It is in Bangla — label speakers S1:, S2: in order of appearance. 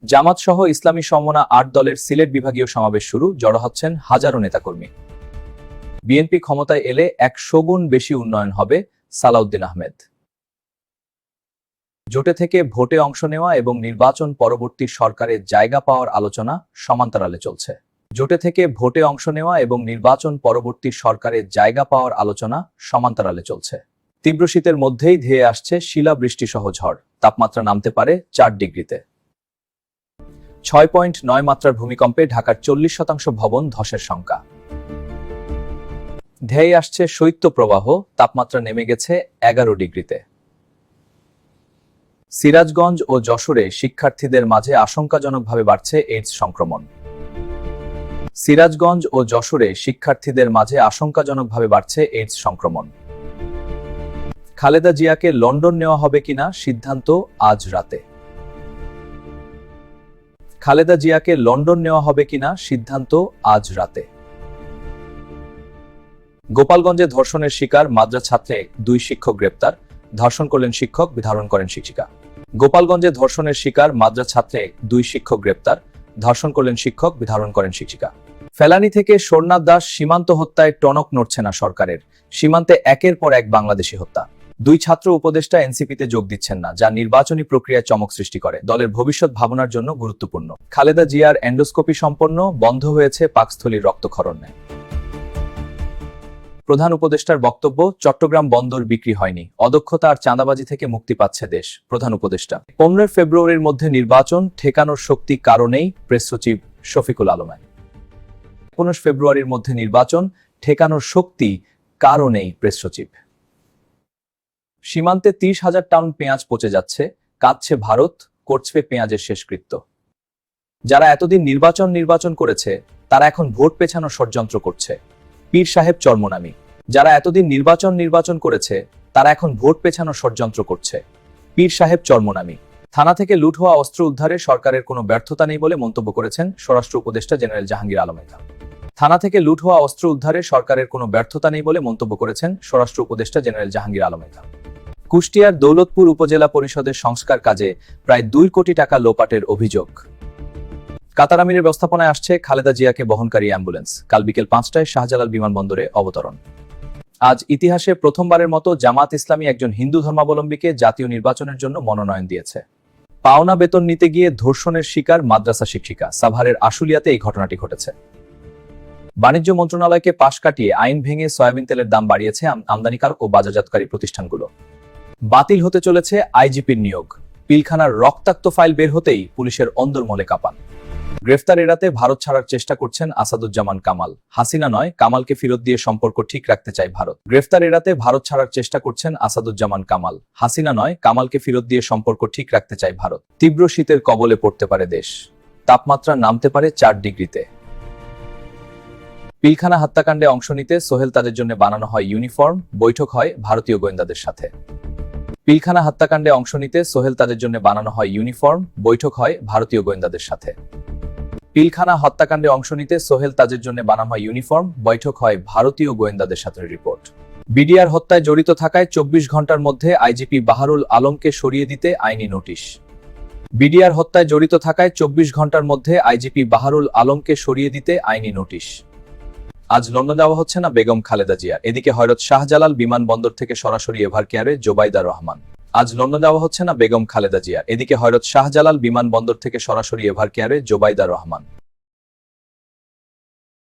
S1: জামাত সহ ইসলামী সমমনা ৮ দলের সিলেট বিভাগীয় সমাবেশ শুরু, জড়ো হচ্ছেন হাজারো নেতাকর্মী। বিএনপি ক্ষমতায় এলে ১০০ গুণ বেশি উন্নয়ন হবে, সালাউদ্দিন আহমেদ। জোটে থেকে ভোটে অংশ নেওয়া এবং নির্বাচন পরবর্তী সরকারের জায়গা পাওয়ার আলোচনা সমান্তরালে চলছে। জোটে থেকে ভোটে অংশ নেওয়া এবং নির্বাচন পরবর্তী সরকারের জায়গা পাওয়ার আলোচনা সমান্তরালে চলছে। তীব্র শীতের মধ্যেই ধেয়ে আসছে শিলাবৃষ্টিসহ ঝড়, তাপমাত্রা নামতে পারে ৪ ডিগ্রিতে। ৬.৯ মাত্রার ভূমিকম্পে ঢাকার ৪০% ভবন ধসের শঙ্কা। ধেয়ে আসছে শৈত্যপ্রবাহ, তাপমাত্রা নেমে গেছে ১১ ডিগ্রিতে। সিরাজগঞ্জ ও যশোরে শিক্ষার্থীদের মাঝে আশঙ্কাজনকভাবে বাড়ছে এইডস সংক্রমণ। সিরাজগঞ্জ ও যশোরে শিক্ষার্থীদের মাঝে আশঙ্কাজনকভাবে বাড়ছে এইডস সংক্রমণ। খালেদা জিয়াকে লন্ডন নেওয়া হবে কিনা সিদ্ধান্ত আজ রাতে। খালেদা জিয়াকে লন্ডন নেওয়া হবে কিনা সিদ্ধান্ত আজ রাতে। গোপালগঞ্জে ধর্ষণের শিকার মাদ্রাসা ছাত্রে ২ শিক্ষক গ্রেপ্তার, ধর্ষণ করলেন শিক্ষক, বিধারণ করেন শিক্ষিকা। গোপালগঞ্জে ধর্ষণের শিকার মাদ্রাসা ছাত্রে ২ শিক্ষক গ্রেপ্তার, ধর্ষণ করলেন শিক্ষক, বিধারণ করেন শিক্ষিকা। ফেলানি থেকে সোমনাথ দাস সীমান্ত হত্যায় টনক নড়ছে না সরকারের, সীমান্তে একের পর এক বাংলাদেশি হত্যা। ২ ছাত্র উপদেষ্টা এনসিপিতে যোগ দিচ্ছেন না, যা নির্বাচনী প্রক্রিয়ায় চমক সৃষ্টি করে, দলের ভবিষ্যৎ ভাবনার জন্য গুরুত্বপূর্ণ। খালেদা জিয়ার এন্ডোস্কোপি সম্পন্ন, বন্ধ হয়েছে পাকস্থলীর রক্তক্ষরণে। প্রধান উপদেষ্টার বক্তব্য, চট্টগ্রাম বন্দর বিক্রি হয়নি, অদক্ষতা আর চাঁদাবাজি থেকে মুক্তি পাচ্ছে দেশ। প্রধান উপদেষ্টা। ১৫ ফেব্রুয়ারির মধ্যে নির্বাচন, ঠেকানোর শক্তি কারণেই, প্রেস সচিব শফিকুল আলম। ১৫ ফেব্রুয়ারির মধ্যে নির্বাচন, ঠেকানোর শক্তি কারণেই, প্রেস সচিব। সীমান্তে ৩০,০০০ টন পেঁয়াজ পচে যাচ্ছে, কাঁদছে ভারত, করছে পেঁয়াজের শেষকৃত্য। যারা এতদিন নির্বাচন করেছে, তারা এখন ভোট পেছানোর ষড়যন্ত্র করছে, পীর সাহেব চরমনামি। যারা এতদিন নির্বাচন করেছে, তারা এখন ভোট পেছানোর ষড়যন্ত্র করছে, পীর সাহেব চরমনামি। থানা থেকে লুট হওয়া অস্ত্র উদ্ধারে সরকারের কোনো ব্যর্থতা নেই বলে মন্তব্য করেছেন স্বরাষ্ট্র উপদেষ্টা জেনারেল জাহাঙ্গীর আলম। থানা থেকে লুট হওয়া অস্ত্র উদ্ধারে সরকারের কোনো ব্যর্থতা নেই বলে মন্তব্য করেছেন স্বরাষ্ট্র উপদেষ্টা জেনারেল জাহাঙ্গীর আলম। কুষ্টিয়ার দৌলতপুর উপজেলা পরিষদের সংস্কার কাজে প্রায় ২ কোটি টাকা লোপাটের অভিযোগ। কাতার আমিরের ব্যবস্থাপনায় আসছে খালেদা জিয়াকে বহনকারী অ্যাম্বুলেন্স। কাল বিকেল ৫টায় শাহজালাল বিমানবন্দরে অবতরণ। আজ ইতিহাসে প্রথমবারের মতো জামাত ইসলামী একজন হিন্দু ধর্মাবলম্বীকে জাতীয় নির্বাচনের জন্য মনোনয়ন দিয়েছে। পাওনা বেতন নিতে গিয়ে ধর্ষণের শিকার মাদ্রাসা শিক্ষিকা। সাভারের আশুলিয়াতে এই ঘটনাটি ঘটেছে। বাণিজ্য মন্ত্রণালয়কে পাশ কাটিয়ে আইন ভেঙে সয়াবিন তেলের দাম বাড়িয়েছে আমদানিকারক ও বাজারজাতকারী প্রতিষ্ঠানগুলো। বাতিল হতে চলেছে আইজিপির নিয়োগ। পিলখানার রক্তাক্ত ফাইল বের হতেই পুলিশের অন্দরমহলে কাঁপান। গ্রেফতার এড়াতে ভারত ছাড়ার চেষ্টা করছেন আসাদুজ্জামান কামাল। হাসিনা নয়, কামালকে ফেরত দিয়ে সম্পর্ক ঠিক রাখতে চায় ভারত। গ্রেফতার এড়াতে ভারত ছাড়ার চেষ্টা করছেন আসাদুজ্জামান কামাল। হাসিনা নয়, কামালকে ফেরত দিয়ে সম্পর্ক ঠিক রাখতে চায় ভারত। তীব্র শীতের কবলে পড়তে পারে দেশ, তাপমাত্রা নামতে পারে ৪ ডিগ্রিতে। পিলখানা হত্যাকাণ্ডে অংশ নিতে সোহেল তাদের জন্য বানানো হয় ইউনিফর্ম, বৈঠক হয় ভারতীয় গোয়েন্দাদের সাথে। পিলখানা হত্যাকাণ্ডে অংশ নিতে সোহেল তাদের জন্য বানানো হয় ইউনিফর্ম, বৈঠক হয় ভারতীয় গোয়েন্দাদের সাথে। পিলখানা হত্যাকাণ্ডে অংশ নিতে সোহেল তাজের জন্য বানানো হয় ইউনিফর্ম, বৈঠক হয় ভারতীয় গোয়েন্দাদের সাথে। রিপোর্ট। বিডিআর হত্যায় জড়িত থাকায় ২৪ ঘন্টার মধ্যে আইজিপি বাহারুল আলমকে সরিয়ে দিতে আইনি নোটিশ। বিডিআর হত্যায় জড়িত থাকায় ২৪ ঘন্টার মধ্যে আইজিপি বাহারুল আলমকে সরিয়ে দিতে আইনি নোটিশ। আজ লন্ডন যাওয়া হচ্ছে না বেগম খালেদা জিয়া। এদিকে হযরত শাহজালাল বিমানবন্দর থেকে সরাসরি এভার কেয়ারে জোবাইদা রহমান। আজ লন্ডন যাওয়া হচ্ছে না বেগম খালেদা জিয়া। এদিকে হযরত শাহজালাল বিমানবন্দর থেকে সরাসরি এভার কেয়ারে জোবাইদা রহমান।